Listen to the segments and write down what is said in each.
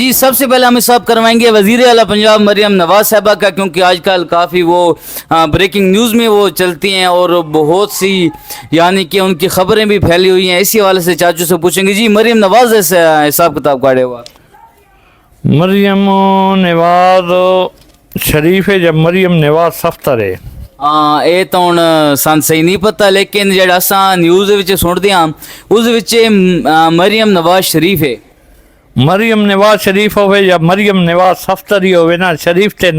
जी सबसे पहले हम हिसाब करवाएंगे वज़ीर आला पंजाब मरियम नवाज साहबा का, क्योंकि आजकल काफ़ी वो ब्रेकिंग न्यूज़ में वो चलती हैं और बहुत सी यानी कि उनकी खबरें भी फैली हुई हैं। इसी हवाले से चाचू से पूछेंगे जी मरियम नवाज ऐसे हिसाब किताब काटे हुआ। मरियम नवाज शरीफ है जब मरियम नवाज सफ्तर है। हाँ ये तो हुण सन सही नहीं पता, लेकिन जेड़ा असां न्यूज़ विच सुनदे हां उस विच मरियम नवाज शरीफ है। मरियम नवाज शरीफ होवे या मरियम नवाज सफ्तर ही होवे ना, शरीफ ते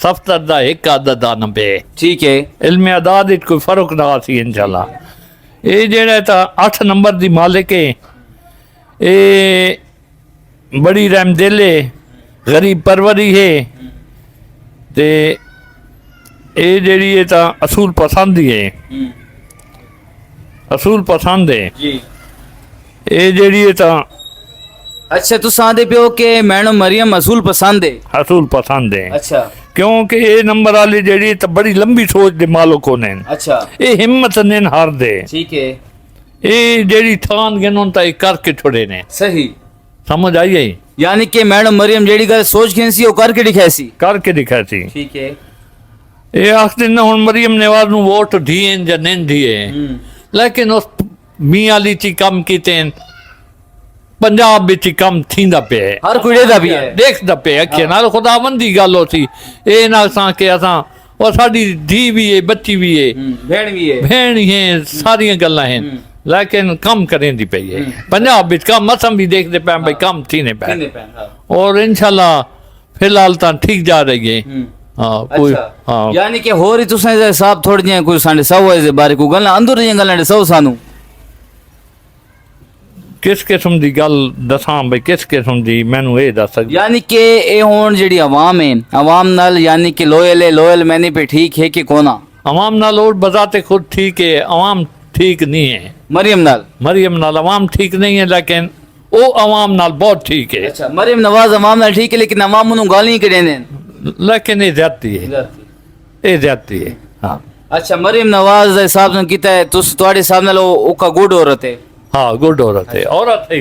सफ्तर दा एक आदत आ न पे। ठीक है, इल्म अदाद विच कोई फर्क ना सी इंशाल्लाह। ये जेड़ा ता 8 नंबर दी मालिक है, ये बड़ी रहमदिल है, गरीब परवरी है ते ये जेड़ी है ता असूल पसंद ही है, असूल पसंद है जी। ये जेड़ी है ता अच्छा तुस आंदे पियो कि मैडम मरियम असूल पसंद है। असूल पसंद है अच्छा क्योंकि ये नंबर वाले जेड़ी तो बड़ी लंबी सोच दे मालिक होने, अच्छा ये हिम्मत ने हार दे, ठीक है, ये जेड़ी थान गिनों ता करके छोड़े ने। सही समझ आई है? यानी कि मैडम मरियम जेड़ी गल सोच के सी वो करके दिखासी। करके दिखा सी। ठीक है, ये आखते ना हुन मरियम नवाज नु वोट दिए या नहीं दिए, लेकिन उस मियां ली ची कम कीते पंजाब विच कम थींदा पे हर कोई देदा भी है, देखदा पे अखे नाल खुदाबंदी गल होसी। ए ना सा के असा और साडी धी भी है, बच्ची भी है, भेण भी है, भेण ही है, सारियां गल्लां हैं, लेकिन कम करें दी पई है पंजाब विच कम असम भी देखदे पे भाई कम थीने पे और इंशाल्लाह फिलहाल ता ठीक जा रही है। हाँ कोई हाँ यानी कि होर तुसें हिसाब थोड़ी जियां कोई साडे सौ दे बारे कोई गल्लां अंदर जियां गल्लां सौ सानू किस किस्म दी गल दसां भाई, किस किस्म दी मैनू ये दस। यानी कि ये हुण जेड़ी आवाम है, आवाम नाल यानी कि लोयल है, लोयल मैंने पे ठीक है कि कोना? अवाम नाल और बजाते खुद ठीक है, अवाम ठीक नहीं है। मरियम नाल मरियम नाल अवाम ठीक नहीं है, लेकिन वो अवाम नाल बहुत ठीक है। अच्छा मरियम नवाज अवाम नाल ठीक है, लेकिन अवाम उन्होंने गाली करें देन, लेकिन ये ज्यादती है, ये ज्यादती है। हाँ अच्छा मरियम नवाज हिसाब से कीता है तुस तुहाडे हिसाब नाल ओका गुड औरत है? हाँ गुड औरत है, औरत है।